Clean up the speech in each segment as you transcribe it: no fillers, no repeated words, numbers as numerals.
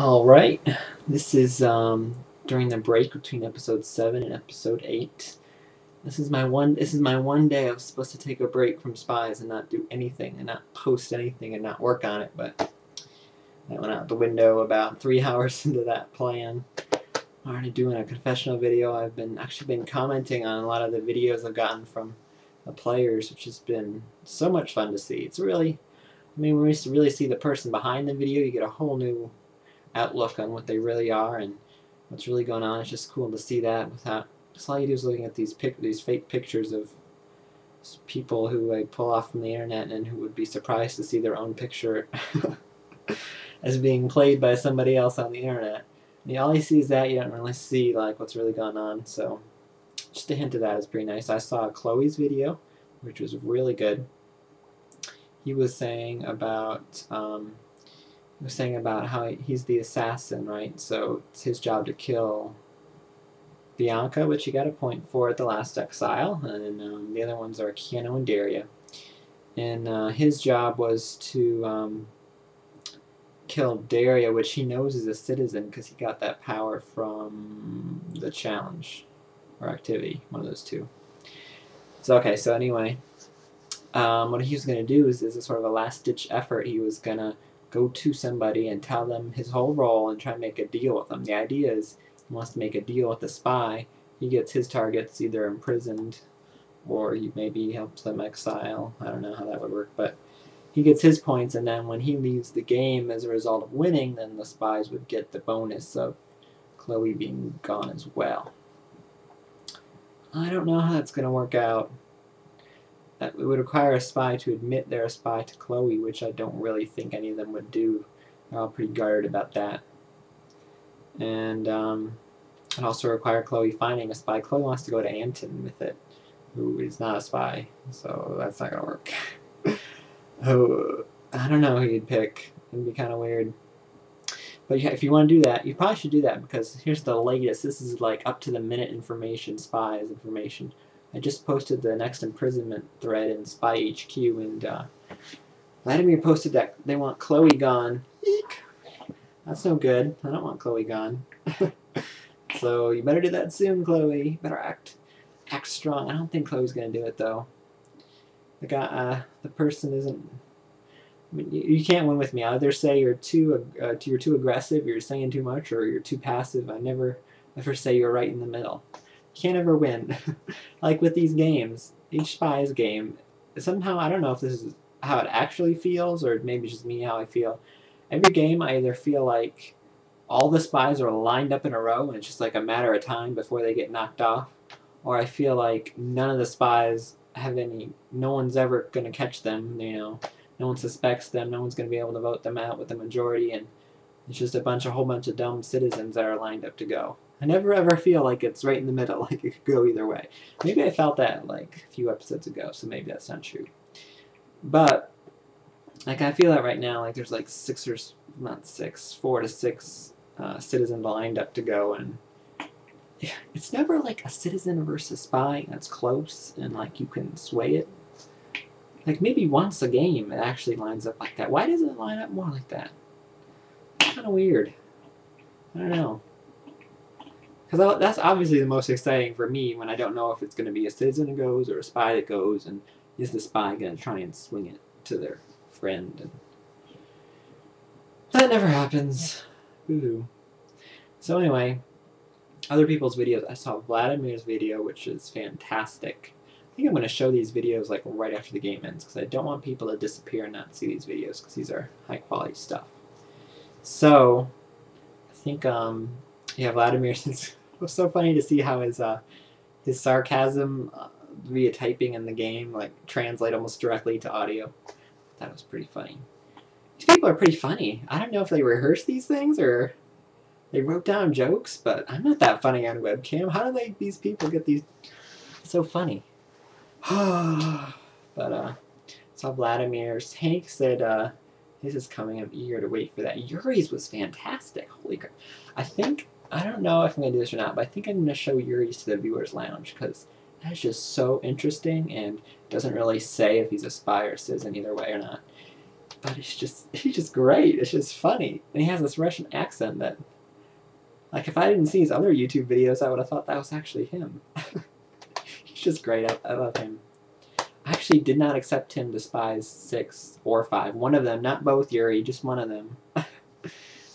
Alright, this is during the break between episode 7 and episode 8. This is my one day I was supposed to take a break from Spies and not do anything and not post anything and not work on it, but that went out the window about 3 hours into that plan. I'm already doing a confessional video. I've actually been commenting on a lot of the videos I've gotten from the players, which has been so much fun to see. It's really, when we really see the person behind the video, you get a whole new outlook on what they really are and what's really going on. It's just cool to see that without just all you do is looking at these fake pictures of people who I pull off from the internet and who would be surprised to see their own picture as being played by somebody else on the internet. And all you see is that, you don't really see like what's really going on. So just a hint of that is pretty nice. I saw Chloe's video, which was really good. He was saying about how he's the assassin, right? So it's his job to kill Bianca, which he got a point for at the last exile, and the other ones are Keanu and Daria. And his job was to kill Daria, which he knows is a citizen because he got that power from the challenge or activity, one of those two. So okay, so anyway, what he was going to do is a sort of a last-ditch effort. He was going to go to somebody and tell them his whole role and try to make a deal with them. The idea is he wants to make a deal with the spy. He gets his targets either imprisoned or he maybe helps them exile. I don't know how that would work, but he gets his points, and then when he leaves the game as a result of winning, then the spies would get the bonus of Chloe being gone as well. I don't know how that's going to work out. It would require a spy to admit they're a spy to Chloe, which I don't really think any of them would do. They're all pretty guarded about that. And it also require Chloe finding a spy. Chloe wants to go to Anton with it, who is not a spy, so that's not going to work. Oh, I don't know who you'd pick. It'd be kind of weird. But yeah, if you want to do that, you probably should do that, because here's the latest. This is like up-to-the-minute information, spies information. I just posted the next imprisonment thread in Spy HQ, and Vladimir posted that they want Chloe gone. Eek! That's no good. I don't want Chloe gone. So you better do that soon, Chloe. You better act strong. I don't think Chloe's gonna do it though. The person isn't. I mean, you can't win with me. I either say you're too aggressive, you're saying too much, or you're too passive. I never ever say you're right in the middle. You can't ever win. Like with these games, each Spies game, somehow, I don't know if this is how it actually feels, or maybe just me how I feel. Every game, I either feel like all the spies are lined up in a row, and it's just like a matter of time before they get knocked off, or I feel like none of the spies have no one's ever going to catch them, you know. No one suspects them, no one's going to be able to vote them out with the majority, and it's just a whole bunch of dumb citizens that are lined up to go. I never ever feel like it's right in the middle, like it could go either way. Maybe I felt that like a few episodes ago, so maybe that's not true. But like I feel that right now, like there's like 4 to 6 citizens lined up to go, and it's never like a citizen versus spy that's close and like you can sway it. Like maybe once a game it actually lines up like that. Why doesn't it line up more like that? It's kind of weird. I don't know. Because that's obviously the most exciting for me when I don't know if it's going to be a citizen that goes or a spy that goes, and is the spy going to try and swing it to their friend? And that never happens. Ooh. So anyway, other people's videos. I saw Vladimir's video, which is fantastic. I think I'm going to show these videos like right after the game ends, because I don't want people to disappear and not see these videos, because these are high quality stuff. So I think yeah, Vladimir. It was so funny to see how his sarcasm via typing in the game like translate almost directly to audio. That was pretty funny. These people are pretty funny. I don't know if they rehearse these things or they wrote down jokes, but I'm not that funny on webcam. How do these people get these so funny? But saw Vladimir's. Hank said his is coming. I'm eager to wait for that. Yuri's was fantastic. Holy crap. I don't know if I'm going to do this or not, but I think I'm going to show Yuri's to the Viewers Lounge, because that's just so interesting and doesn't really say if he's a spy or citizen either way or not. But he's just great. It's just funny. And he has this Russian accent that, like, if I didn't see his other YouTube videos, I would have thought that was actually him. He's just great. I love him. I actually did not accept him to Spies 6 or 5. One of them, not both, Yuri, just one of them.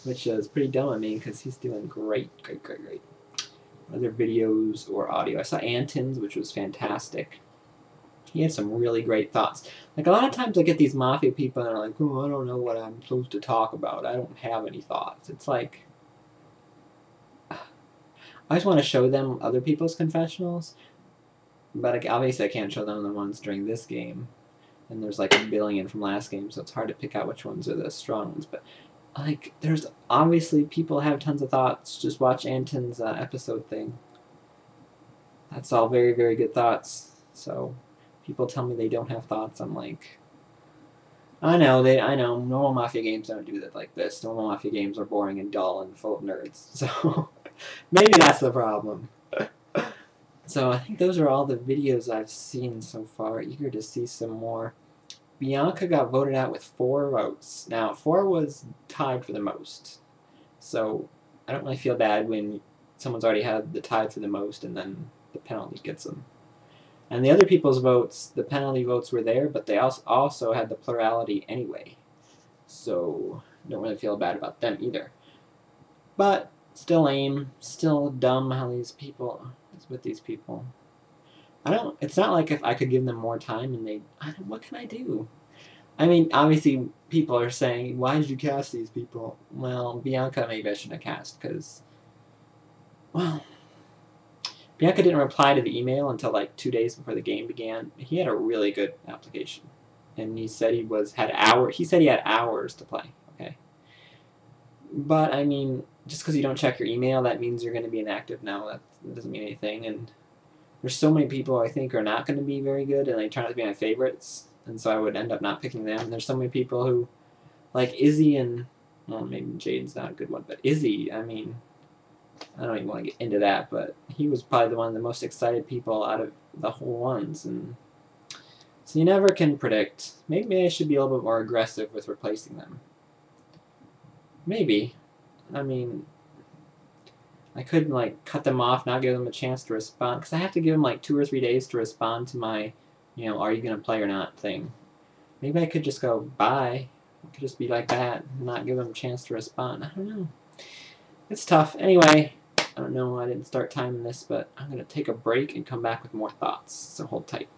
Which is pretty dumb of me because he's doing great. Other videos or audio. I saw Anton's, which was fantastic. He had some really great thoughts. Like, a lot of times I get these Mafia people and they're like, oh, I don't know what I'm supposed to talk about. I don't have any thoughts. It's like, I just want to show them other people's confessionals. But obviously I can't show them the ones during this game. And there's like a billion from last game, so it's hard to pick out which ones are the strong ones. But, like, there's obviously people have tons of thoughts. Just watch Anton's episode thing. That's all very, very good thoughts. So people tell me they don't have thoughts. I'm like, I know. Normal Mafia games don't do that like this. Normal Mafia games are boring and dull and full of nerds. So maybe that's the problem. So I think those are all the videos I've seen so far. Eager to see some more. Bianca got voted out with 4 votes. Now, 4 was tied for the most. So I don't really feel bad when someone's already had the tied for the most and then the penalty gets them. And the other people's votes, the penalty votes were there, but they also had the plurality anyway. So don't really feel bad about them either. But still lame, still dumb how these people, it's with these people. It's not like if I could give them more time and what can I do? I mean, obviously people are saying, why did you cast these people? Well, Bianca maybe I shouldn't have cast because, well, Bianca didn't reply to the email until like 2 days before the game began. He had a really good application. And he said he had hours to play, okay? But, I mean, just because you don't check your email, that means you're going to be inactive now. That doesn't mean anything. And there's so many people I think are not going to be very good, and they turn out to be my favorites, and so I would end up not picking them. And there's so many people who, like Izzy and, well, maybe Jade's not a good one, but Izzy, I mean, I don't even want to get into that, but he was probably one of the most excited people out of the whole ones, and so you never can predict. Maybe I should be a little bit more aggressive with replacing them. Maybe. I mean, I could, like, cut them off, not give them a chance to respond, because I have to give them, like, 2 or 3 days to respond to my, are you going to play or not thing. Maybe I could just go, bye. It could just be like that, and not give them a chance to respond. I don't know. It's tough. Anyway, I don't know, I didn't start timing this, but I'm going to take a break and come back with more thoughts, so hold tight.